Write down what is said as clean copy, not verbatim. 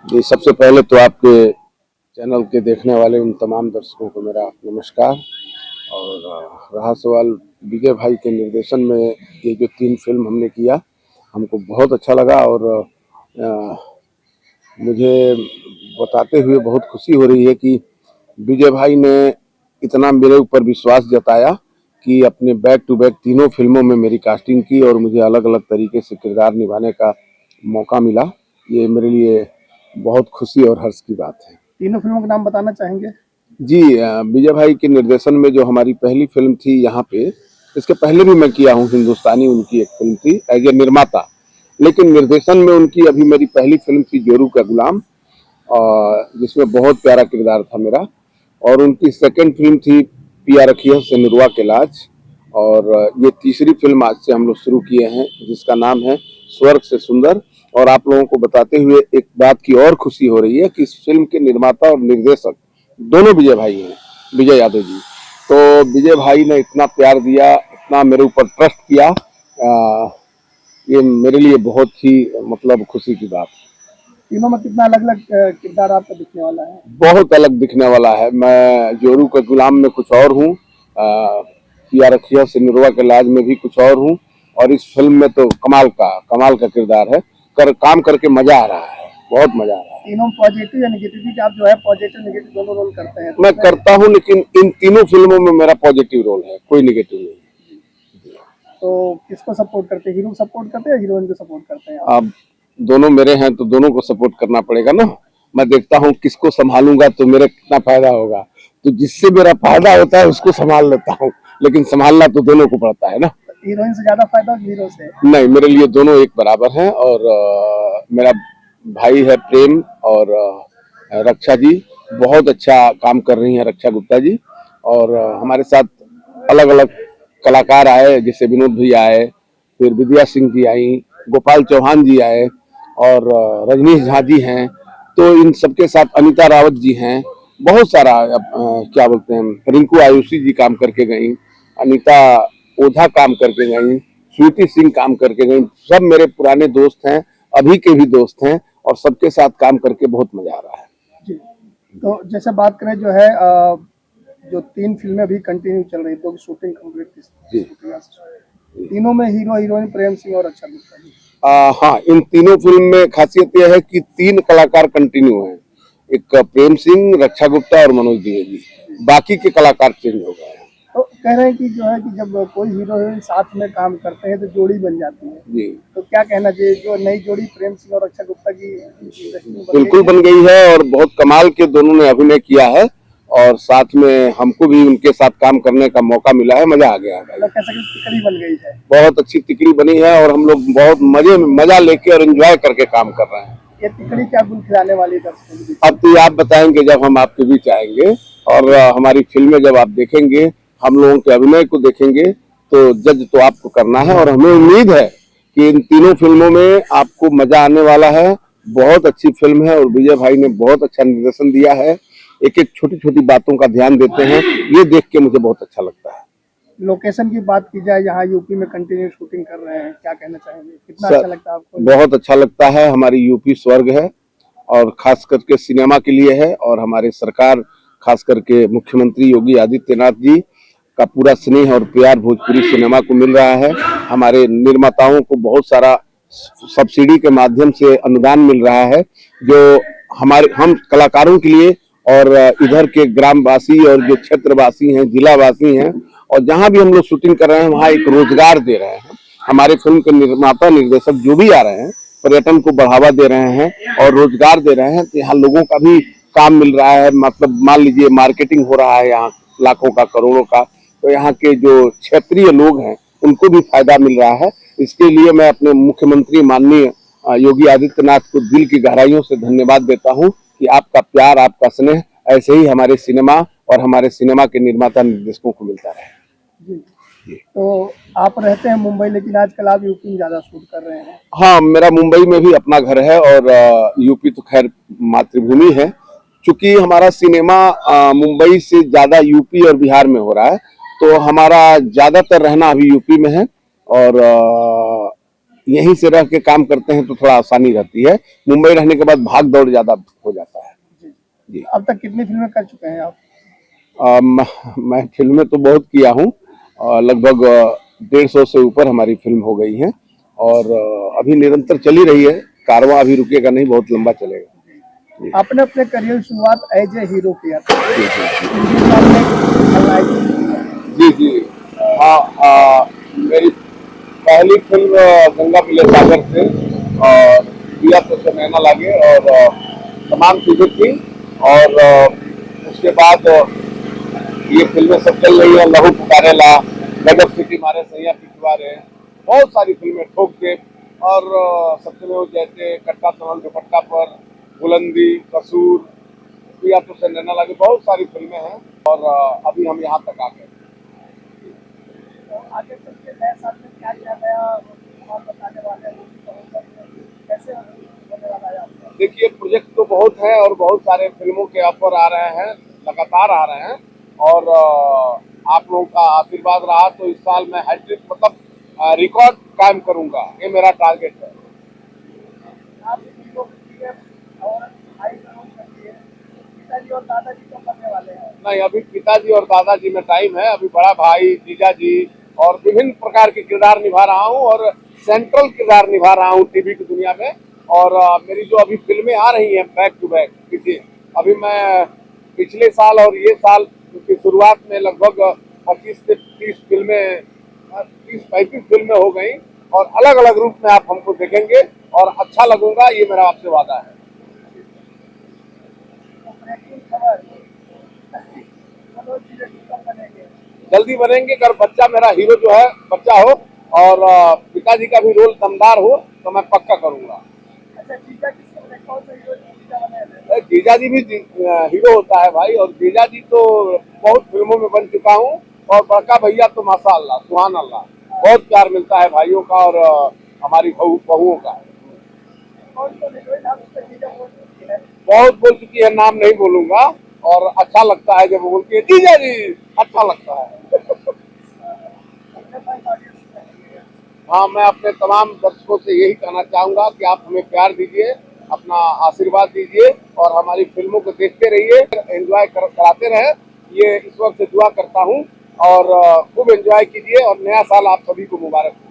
जी, सबसे पहले तो आपके चैनल के देखने वाले उन तमाम दर्शकों को मेरा नमस्कार। और रहा सवाल विजय भाई के निर्देशन में ये जो 3 फिल्म हमने किया, हमको बहुत अच्छा लगा। और मुझे बताते हुए बहुत खुशी हो रही है कि विजय भाई ने इतना मेरे ऊपर विश्वास जताया कि अपने बैक टू बैक तीनों फिल्मों में मेरी कास्टिंग की और मुझे अलग अलग तरीके से किरदार निभाने का मौका मिला। ये मेरे लिए बहुत खुशी और हर्ष की बात है। तीनों फिल्मों के नाम बताना चाहेंगे? जी, विजय भाई के निर्देशन में जो हमारी पहली फिल्म थी यहाँ पे, इसके पहले भी मैं किया हूँ हिंदुस्तानी, उनकी एक फिल्म थी एज ए निर्माता। लेकिन निर्देशन में उनकी अभी मेरी पहली फिल्म थी जोरू का गुलाम, जिसमें बहुत प्यारा किरदार था मेरा। और उनकी सेकंड फिल्म थी पिया रखिया से नुरवा के लाज। और ये तीसरी फिल्म आज से हम लोग शुरू किए हैं जिसका नाम है स्वर्ग से सुंदर। और आप लोगों को बताते हुए एक बात की और खुशी हो रही है कि इस फिल्म के निर्माता और निर्देशक दोनों विजय भाई हैं, विजय यादव जी। तो विजय भाई ने इतना प्यार दिया, इतना मेरे ऊपर ट्रस्ट किया, ये मेरे लिए बहुत ही मतलब खुशी की बात है। तीनों में कितना अलग अलग किरदार आपका दिखने वाला है? बहुत अलग दिखने वाला है। मैं जोरू के गुलाम में कुछ और हूँ, पिया रखिया से नुरवा के लाज में भी कुछ और हूँ, और इस फिल्म में तो कमाल का किरदार है। काम करके मजा आ रहा है, बहुत मजा आ रहा है। तीनों पॉजिटिव या नेगेटिव कि आप जो है पॉजिटिव नेगेटिव दोनों रोल करते हैं? मैं करता हूँ, लेकिन इन तीनों फिल्मों में मेरा पॉजिटिव रोल है, कोई नेगेटिव नहीं। तो किसको सपोर्ट करते हैं? हीरो सपोर्ट करते हैं या हीरोइन को सपोर्ट करते हैं? अब दोनों मेरे हैं तो दोनों को सपोर्ट करना पड़ेगा ना। मैं देखता हूँ किसको संभालूंगा तो मेरा कितना फायदा होगा, तो जिससे मेरा फायदा होता है उसको संभाल लेता हूँ, लेकिन संभालना तो दोनों को पड़ता है ना। हीरोइन से ज्यादा फायदा हीरो से? नहीं, मेरे लिए दोनों एक बराबर हैं। और मेरा भाई है प्रेम और रक्षा जी, बहुत अच्छा काम कर रही हैं रक्षा गुप्ता जी। और हमारे साथ अलग अलग कलाकार आए, जैसे विनोद भैया आए, फिर विद्या सिंह जी आई, गोपाल चौहान जी आए, और रजनीश झा जी हैं। तो इन सबके साथ अनीता रावत जी हैं, बहुत सारा क्या बोलते हैं, रिंकू आयुषी जी काम करके गई, अनीता ओझा काम करके गई, स्वीटी सिंह काम करके गई। सब मेरे पुराने दोस्त हैं, अभी के भी दोस्त हैं, और सबके साथ काम करके बहुत मजा आ रहा है जी। तो जैसे बात करें जो है जो 3 फिल्में अभी कंटिन्यू चल रही, तो शूटिंग कंप्लीट जी। तीनों में हीरो हीरोइन प्रेम सिंह और रक्षा गुप्ता जी। हाँ, इन तीनों फिल्म में खासियत यह है कि 3 कलाकार कंटिन्यू हैं, एक प्रेम सिंह, रक्षा गुप्ता और मनोज द्विवेदी। बाकी के कलाकार चेंज हो गए हैं। तो कह रहे हैं कि जो है कि जब कोई हीरो हीरोइन साथ में काम करते हैं तो जोड़ी बन जाती है जी, तो क्या कहना चाहिए, जो नई जोड़ी प्रेम सिंह और अक्षय गुप्ता की इंडस्ट्री में बिल्कुल बन गई है, और बहुत कमाल के दोनों ने अभिनय किया है, और साथ में हमको भी उनके साथ काम करने का मौका मिला है, मजा आ गया है। मतलब कैसा कि तिकड़ी बन गई है? बहुत अच्छी तिकड़ी बनी है, और हम लोग बहुत मजा लेके और एंजॉय करके काम कर रहे हैं। ये तिकड़ी क्या गुण खिलाने वाली दर्शकों को? अब तो आप बताएंगे जब हम आपके बीच आएंगे, और हमारी फिल्में जब आप देखेंगे, हम लोगों के अभिनय को देखेंगे, तो जज तो आपको करना है। और हमें उम्मीद है कि इन तीनों फिल्मों में आपको मजा आने वाला है। बहुत अच्छी फिल्म है, और विजय भाई ने बहुत अच्छा निर्देशन दिया है, एक एक छोटी छोटी बातों का ध्यान देते हैं, ये देख के मुझे बहुत अच्छा लगता है। लोकेशन की बात की जाए, यहाँ यूपी में कंटिन्यू शूटिंग कर रहे हैं, क्या कहना चाहेंगे? कितना अच्छा लगता है आपको? बहुत अच्छा लगता है। हमारी यूपी स्वर्ग है, और खास करके सिनेमा के लिए है, और हमारे सरकार, खास करके मुख्यमंत्री योगी आदित्यनाथ जी का पूरा स्नेह और प्यार भोजपुरी सिनेमा को मिल रहा है। हमारे निर्माताओं को बहुत सारा सब्सिडी के माध्यम से अनुदान मिल रहा है, जो हम कलाकारों के लिए, और इधर के ग्रामवासी और जो क्षेत्रवासी हैं, जिलावासी हैं, और जहां भी हम लोग शूटिंग कर रहे हैं वहां एक रोजगार दे रहे हैं। हमारे फिल्म के निर्माता निर्देशक जो भी आ रहे हैं, पर्यटन को बढ़ावा दे रहे हैं और रोजगार दे रहे हैं, तो यहाँ लोगों का भी काम मिल रहा है। मतलब मान लीजिए मार्केटिंग हो रहा है यहाँ लाखों का, करोड़ों का, तो यहाँ के जो क्षेत्रीय लोग हैं उनको भी फायदा मिल रहा है। इसके लिए मैं अपने मुख्यमंत्री माननीय योगी आदित्यनाथ को दिल की गहराइयों से धन्यवाद देता हूँ कि आपका प्यार, आपका स्नेह ऐसे ही हमारे सिनेमा और हमारे सिनेमा के निर्माता निर्देशकों को मिलता रहे। जी। तो आप रहते हैं मुंबई, लेकिन आजकल आप यूपी में ज्यादा शूट कर रहे हैं? हाँ, मेरा मुंबई में भी अपना घर है, और यूपी तो खैर मातृभूमि है। चूंकि हमारा सिनेमा मुंबई से ज्यादा यूपी और बिहार में हो रहा है, तो हमारा ज्यादातर रहना अभी यूपी में है। और यहीं से रह के काम करते हैं तो थोड़ा आसानी रहती है। मुंबई रहने के बाद भाग दौड़ ज्यादा हो जाता है। जी। जी। अब तक कितनी फिल्में कर चुके हैं आप? मैं फिल्में तो बहुत किया हूँ, लगभग 150 से ऊपर हमारी फिल्म हो गई हैं और अभी निरंतर चली रही है। कारवां अभी रुकेगा नहीं, बहुत लंबा चलेगा। आपने अपने करियर की शुरुआत एज ए हीरो किया था। जी जी हिंदी में आपने खलनायक की। जी जी। हाँ, मेरी पहली फिल्म गंगा पिले सागर से और दिया तो नैना लागे और तमाम चीजें थी और उसके बाद ये फिल्में सब चल रही है। लहू पुकारेला, गजब सिटी मारे सैया पिछवारे, बहुत सारी फिल्में, ठोक के और सबसे में जैसे कट्टा तमाम दुपट्टा पर, बुलंदी, कसूर, दिया तो नैना लागे, बहुत सारी फिल्में हैं और अभी हम यहाँ तक आ गए। तो आगे चल के नए साल में क्या क्या नया आप बताने वाले हैं, कैसे होने वाला है आपका? देखिए, प्रोजेक्ट तो बहुत है और बहुत सारे फिल्मों के ऑफर आ रहे हैं, लगातार आ रहे हैं और आप लोगों का आशीर्वाद रहा तो इस साल मैं हैट्रिक मतलब रिकॉर्ड कायम करूंगा, ये मेरा टारगेट है। आप हीरो की है और भाई बहन करती है, पिताजी और दादाजी तो करने वाले हैं। नहीं, अभी पिताजी और दादाजी में टाइम है, अभी बड़ा भाई, जीजा जी और विभिन्न प्रकार के किरदार निभा रहा हूँ और सेंट्रल किरदार निभा रहा हूँ टीवी की दुनिया में। और मेरी जो अभी फिल्में आ रही हैं बैक टू बैक, देखिए अभी मैं पिछले साल और ये साल की शुरुआत में लगभग 25 से 30 फिल्में, 30-35 फिल्में हो गई और अलग अलग रूप में आप हमको देखेंगे और अच्छा लगूंगा, ये मेरा आपसे वादा है। तो ब्रेकिंग खबर, मनोज जी कब बनेंगे? जल्दी बनेंगे, अगर बच्चा मेरा हीरो जो है बच्चा हो और पिताजी का भी रोल दमदार हो तो मैं पक्का करूंगा। अच्छा, जीजा किसको बने, कौन सा हीरो जीजा बने? जीजा जी भी हीरो होता है भाई, और जीजा जी तो बहुत फिल्मों में बन चुका हूँ और बड़का भैया तो माशाअल्लाह सुभान अल्लाह, बहुत प्यार मिलता है भाइयों का और हमारी बहुओं का। कौन सा हीरोइन आप उसका जीजा बोल चुकी है? बहुत बोल चुकी है, नाम नहीं बोलूंगा और अच्छा लगता है जब वो बोलती है जीजा जी, अच्छा लगता है। अपने भाई ऑडियंस में हाँ, मैं अपने तमाम दर्शकों से यही कहना चाहूंगा कि आप हमें प्यार दीजिए, अपना आशीर्वाद दीजिए और हमारी फिल्मों को देखते रहिए, एंजॉय कराते रहे, ये इस वक्त से दुआ करता हूँ और खूब एंजॉय कीजिए और नया साल आप सभी को मुबारक हो।